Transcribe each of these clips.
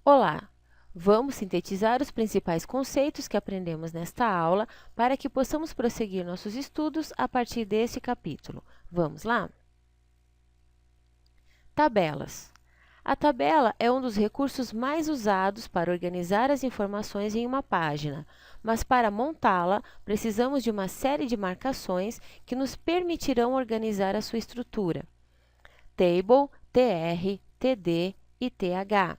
Olá! Vamos sintetizar os principais conceitos que aprendemos nesta aula para que possamos prosseguir nossos estudos a partir deste capítulo. Vamos lá? Tabelas. A tabela é um dos recursos mais usados para organizar as informações em uma página, mas para montá-la, precisamos de uma série de marcações que nos permitirão organizar a sua estrutura. Table, TR, TD e TH.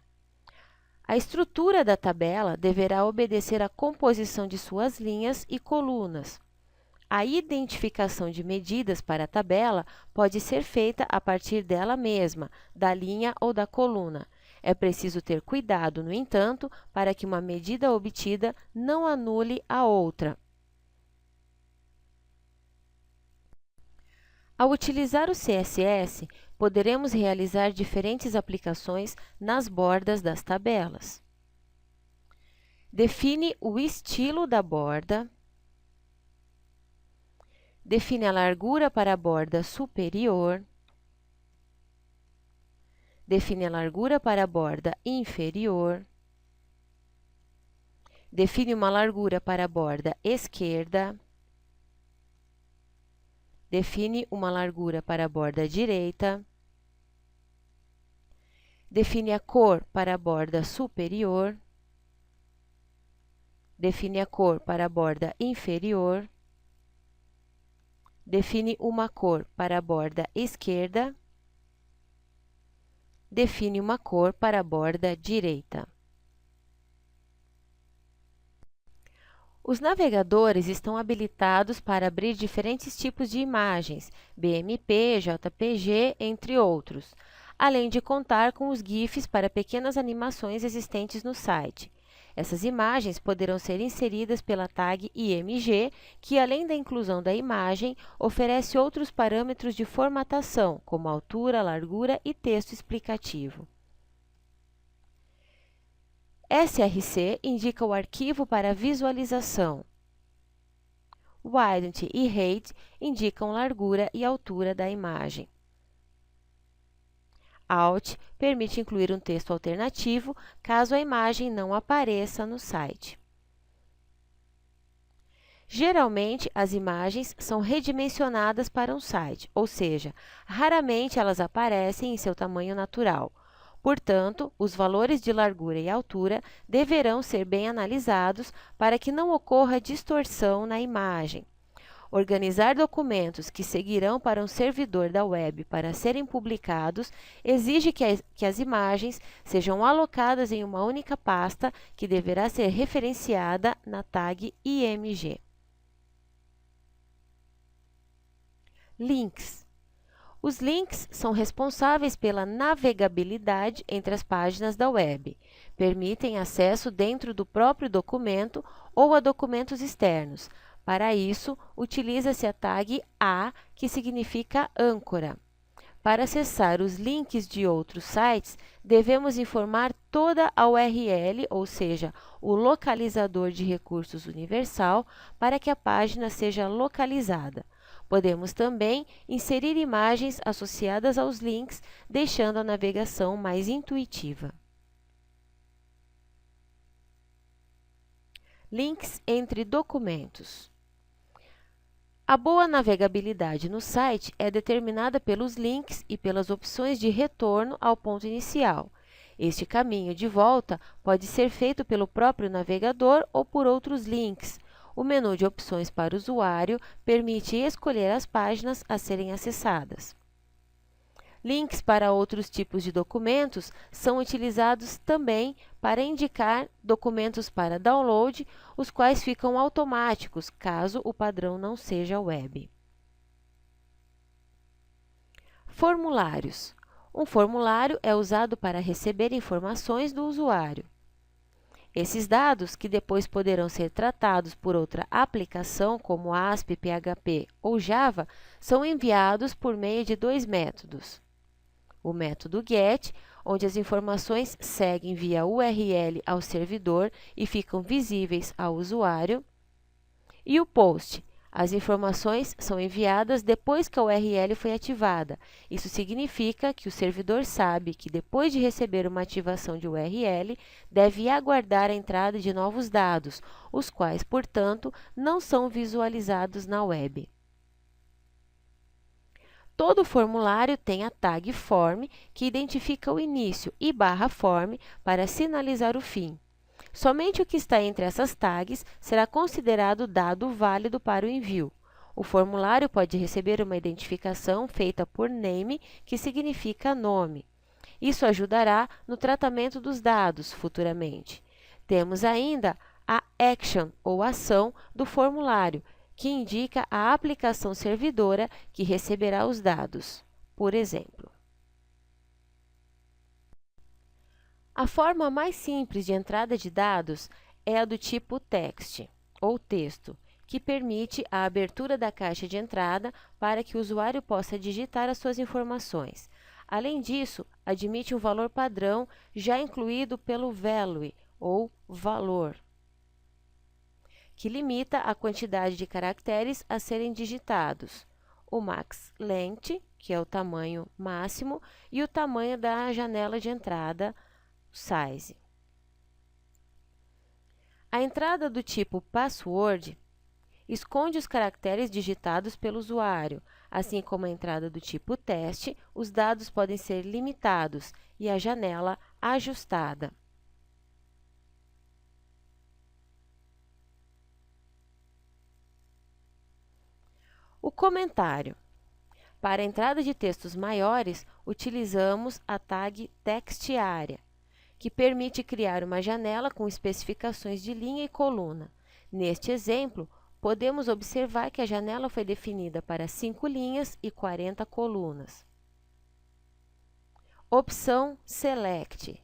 A estrutura da tabela deverá obedecer à composição de suas linhas e colunas. A identificação de medidas para a tabela pode ser feita a partir dela mesma, da linha ou da coluna. É preciso ter cuidado, no entanto, para que uma medida obtida não anule a outra. Ao utilizar o CSS, poderemos realizar diferentes aplicações nas bordas das tabelas. Define o estilo da borda. Define a largura para a borda superior. Define a largura para a borda inferior. Define uma largura para a borda esquerda. Define uma largura para a borda direita. Define a cor para a borda superior. Define a cor para a borda inferior. Define uma cor para a borda esquerda. Define uma cor para a borda direita. Os navegadores estão habilitados para abrir diferentes tipos de imagens, BMP, JPG, entre outros, além de contar com os GIFs para pequenas animações existentes no site. Essas imagens poderão ser inseridas pela tag IMG, que, além da inclusão da imagem, oferece outros parâmetros de formatação, como altura, largura e texto explicativo. SRC indica o arquivo para visualização. Width e Height indicam largura e altura da imagem. Alt permite incluir um texto alternativo caso a imagem não apareça no site. Geralmente, as imagens são redimensionadas para um site, ou seja, raramente elas aparecem em seu tamanho natural. Portanto, os valores de largura e altura deverão ser bem analisados para que não ocorra distorção na imagem. Organizar documentos que seguirão para um servidor da web para serem publicados exige que as imagens sejam alocadas em uma única pasta que deverá ser referenciada na tag IMG. Links. Os links são responsáveis pela navegabilidade entre as páginas da web. Permitem acesso dentro do próprio documento ou a documentos externos. Para isso, utiliza-se a tag A, que significa âncora. Para acessar os links de outros sites, devemos informar toda a URL, ou seja, o localizador de recursos universal, para que a página seja localizada. Podemos também inserir imagens associadas aos links, deixando a navegação mais intuitiva. Links entre documentos. A boa navegabilidade no site é determinada pelos links e pelas opções de retorno ao ponto inicial. Este caminho de volta pode ser feito pelo próprio navegador ou por outros links. O menu de opções para o usuário permite escolher as páginas a serem acessadas. Links para outros tipos de documentos são utilizados também para indicar documentos para download, os quais ficam automáticos caso o padrão não seja web. Formulários. Um formulário é usado para receber informações do usuário. Esses dados, que depois poderão ser tratados por outra aplicação, como ASP, PHP ou Java, são enviados por meio de dois métodos. O método GET, onde as informações seguem via URL ao servidor e ficam visíveis ao usuário, e o POST, As informações são enviadas depois que a URL foi ativada. Isso significa que o servidor sabe que, depois de receber uma ativação de URL, deve aguardar a entrada de novos dados, os quais, portanto, não são visualizados na web. Todo formulário tem a tag form, que identifica o início, e /form para sinalizar o fim. Somente o que está entre essas tags será considerado dado válido para o envio. O formulário pode receber uma identificação feita por name, que significa nome. Isso ajudará no tratamento dos dados futuramente. Temos ainda a action, ou ação, do formulário, que indica a aplicação servidora que receberá os dados. Por exemplo, a forma mais simples de entrada de dados é a do tipo text, ou texto, que permite a abertura da caixa de entrada para que o usuário possa digitar as suas informações. Além disso, admite um valor padrão já incluído pelo value, ou valor, que limita a quantidade de caracteres a serem digitados, o max length, que é o tamanho máximo, e o tamanho da janela de entrada, size. A entrada do tipo password esconde os caracteres digitados pelo usuário. Assim como a entrada do tipo teste, os dados podem ser limitados e a janela ajustada. O comentário. Para a entrada de textos maiores, utilizamos a tag textArea, que permite criar uma janela com especificações de linha e coluna. Neste exemplo, podemos observar que a janela foi definida para 5 linhas e 40 colunas. Opção Select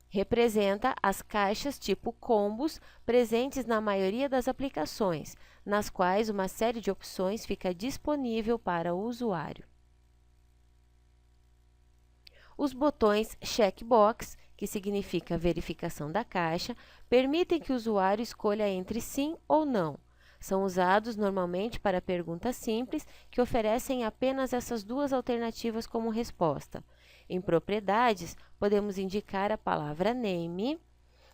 representa as caixas tipo combos presentes na maioria das aplicações, nas quais uma série de opções fica disponível para o usuário. Os botões Checkbox, que significa verificação da caixa, permitem que o usuário escolha entre sim ou não. São usados normalmente para perguntas simples que oferecem apenas essas duas alternativas como resposta. Em propriedades, podemos indicar a palavra name,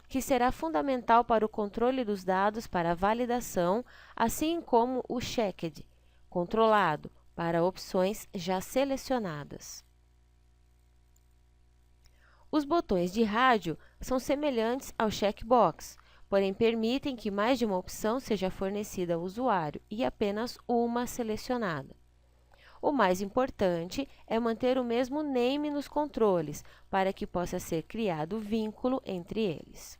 que será fundamental para o controle dos dados para validação, assim como o checked, controlado, para opções já selecionadas. Os botões de rádio são semelhantes ao checkbox, porém permitem que mais de uma opção seja fornecida ao usuário e apenas uma selecionada. O mais importante é manter o mesmo name nos controles, para que possa ser criado vínculo entre eles.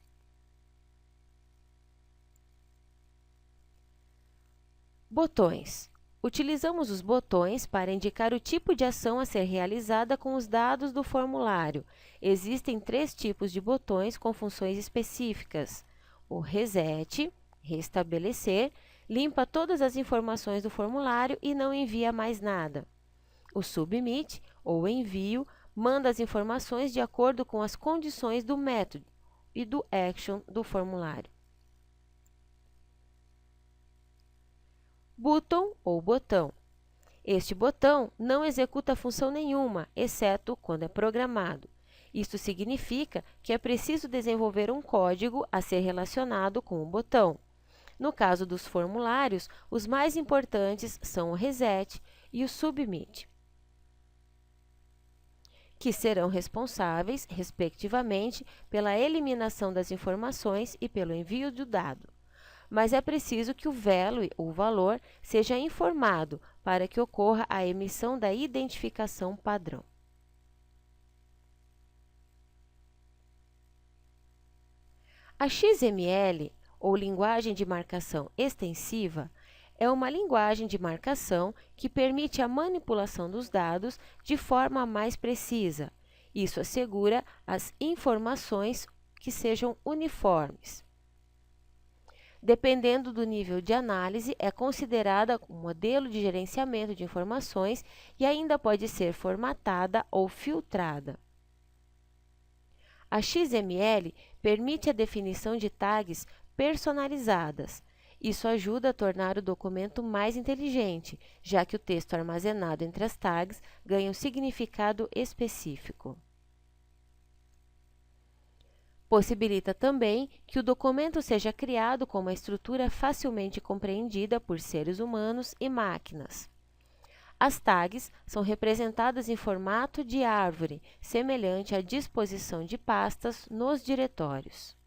Botões. Utilizamos os botões para indicar o tipo de ação a ser realizada com os dados do formulário. Existem 3 tipos de botões com funções específicas. O Reset, restabelecer, limpa todas as informações do formulário e não envia mais nada. O Submit, ou envio, manda as informações de acordo com as condições do método e do action do formulário. Button, ou botão. Este botão não executa função nenhuma, exceto quando é programado. Isto significa que é preciso desenvolver um código a ser relacionado com o botão. No caso dos formulários, os mais importantes são o Reset e o Submit, que serão responsáveis, respectivamente, pela eliminação das informações e pelo envio do dado. Mas é preciso que o value, ou valor, seja informado para que ocorra a emissão da identificação padrão. A XML, ou linguagem de marcação extensiva, é uma linguagem de marcação que permite a manipulação dos dados de forma mais precisa. Isso assegura as informações que sejam uniformes. Dependendo do nível de análise, é considerada um modelo de gerenciamento de informações e ainda pode ser formatada ou filtrada. A XML permite a definição de tags personalizadas. Isso ajuda a tornar o documento mais inteligente, já que o texto armazenado entre as tags ganha um significado específico. Possibilita também que o documento seja criado com uma estrutura facilmente compreendida por seres humanos e máquinas. As tags são representadas em formato de árvore, semelhante à disposição de pastas nos diretórios.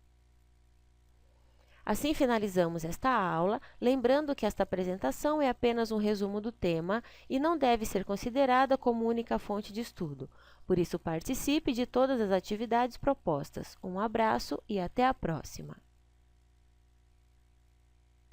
Assim finalizamos esta aula, lembrando que esta apresentação é apenas um resumo do tema e não deve ser considerada como única fonte de estudo. Por isso, participe de todas as atividades propostas. Um abraço e até a próxima!